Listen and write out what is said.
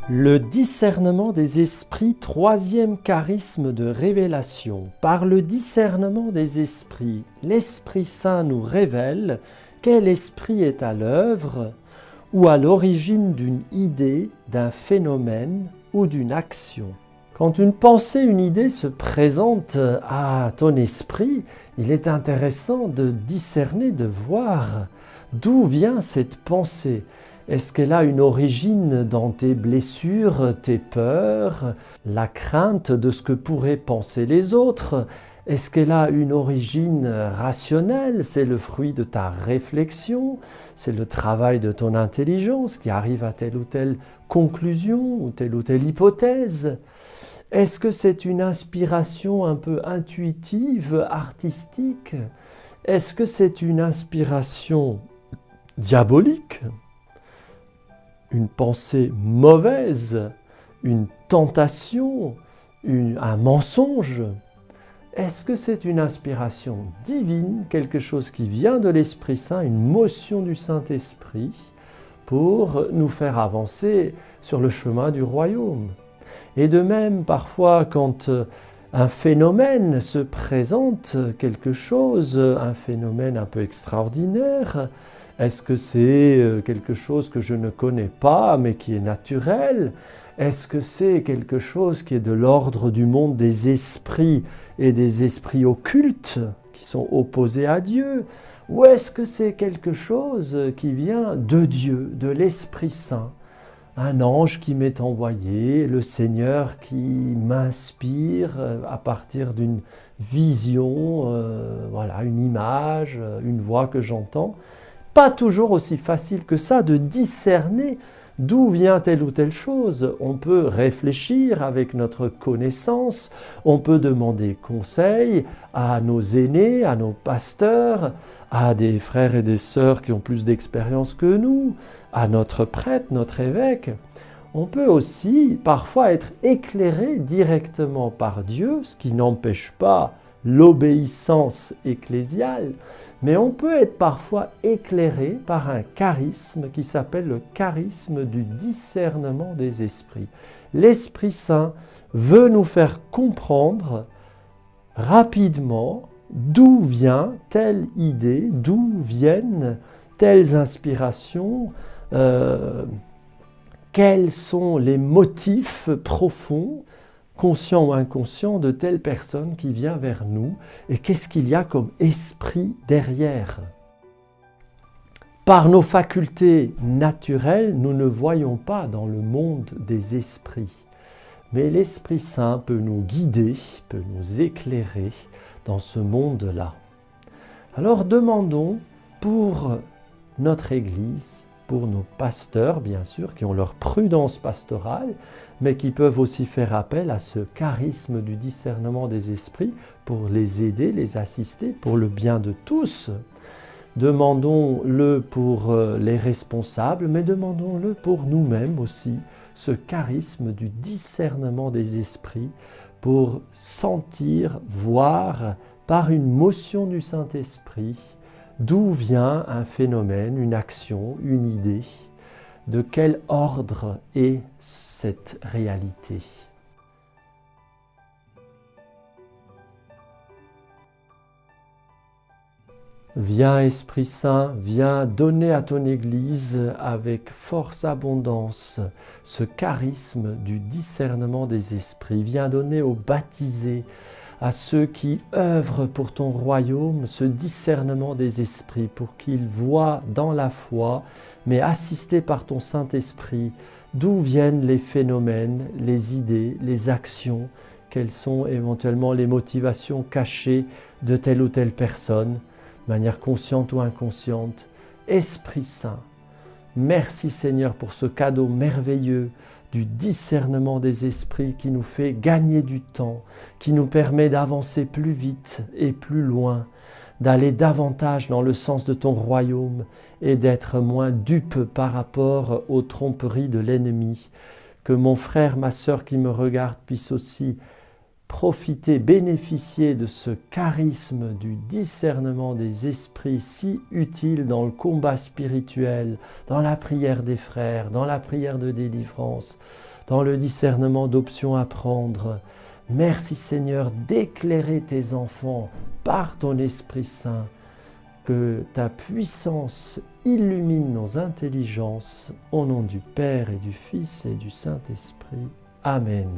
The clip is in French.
Le discernement des esprits, troisième charisme de révélation. Par le discernement des esprits, l'Esprit Saint nous révèle quel esprit est à l'œuvre ou à l'origine d'une idée, d'un phénomène ou d'une action. Quand une pensée, une idée se présente à ton esprit, il est intéressant de discerner, de voir d'où vient cette pensée. Est-ce qu'elle a une origine dans tes blessures, tes peurs, la crainte de ce que pourraient penser les autres? Est-ce qu'elle a une origine rationnelle? C'est le fruit de ta réflexion, c'est le travail de ton intelligence qui arrive à telle ou telle conclusion ou telle hypothèse? Est-ce que c'est une inspiration un peu intuitive, artistique? Est-ce que c'est une inspiration diabolique? Une pensée mauvaise, une tentation, un mensonge? Est-ce que c'est une inspiration divine, quelque chose qui vient de l'Esprit Saint, une motion du Saint-Esprit pour nous faire avancer sur le chemin du royaume? Et de même, parfois, quand un phénomène se présente, quelque chose, un phénomène un peu extraordinaire, est-ce que c'est quelque chose que je ne connais pas, mais qui est naturel? Est-ce que c'est quelque chose qui est de l'ordre du monde des esprits et des esprits occultes qui sont opposés à Dieu? Ou est-ce que c'est quelque chose qui vient de Dieu, de l'Esprit Saint? Un ange qui m'est envoyé, le Seigneur qui m'inspire à partir d'une vision, une image, une voix que j'entends. Pas toujours aussi facile que ça de discerner d'où vient telle ou telle chose. On peut réfléchir avec notre connaissance, on peut demander conseil à nos aînés, à nos pasteurs, à des frères et des sœurs qui ont plus d'expérience que nous, à notre prêtre, notre évêque. On peut aussi parfois être éclairé directement par Dieu, ce qui n'empêche pas l'obéissance ecclésiale, mais on peut être parfois éclairé par un charisme qui s'appelle le charisme du discernement des esprits. L'Esprit Saint veut nous faire comprendre rapidement d'où vient telle idée, d'où viennent telles inspirations, quels sont les motifs profonds, conscient ou inconscient, de telle personne qui vient vers nous et qu'est-ce qu'il y a comme esprit derrière. Par nos facultés naturelles, nous ne voyons pas dans le monde des esprits, mais l'Esprit Saint peut nous guider, peut nous éclairer dans ce monde-là. Alors demandons pour notre Église, pour nos pasteurs, bien sûr, qui ont leur prudence pastorale, mais qui peuvent aussi faire appel à ce charisme du discernement des esprits pour les aider, les assister, pour le bien de tous. Demandons-le pour les responsables, mais demandons-le pour nous-mêmes aussi, ce charisme du discernement des esprits, pour sentir, voir, par une motion du Saint-Esprit, d'où vient un phénomène, une action, une idée, de quel ordre est cette réalité. Viens Esprit Saint, viens donner à ton Église avec force abondance ce charisme du discernement des esprits. Viens donner aux baptisés, à ceux qui œuvrent pour ton royaume, ce discernement des esprits pour qu'ils voient dans la foi, mais assistés par ton Saint-Esprit, d'où viennent les phénomènes, les idées, les actions, quelles sont éventuellement les motivations cachées de telle ou telle personne, de manière consciente ou inconsciente. Esprit Saint, merci Seigneur pour ce cadeau merveilleux du discernement des esprits qui nous fait gagner du temps, qui nous permet d'avancer plus vite et plus loin, d'aller davantage dans le sens de ton royaume et d'être moins dupe par rapport aux tromperies de l'ennemi. Que mon frère, ma sœur qui me regarde puisse aussi profiter, bénéficier de ce charisme du discernement des esprits si utile dans le combat spirituel, dans la prière des frères, dans la prière de délivrance, dans le discernement d'options à prendre. Merci Seigneur d'éclairer tes enfants par ton Esprit Saint, que ta puissance illumine nos intelligences, au nom du Père et du Fils et du Saint-Esprit. Amen.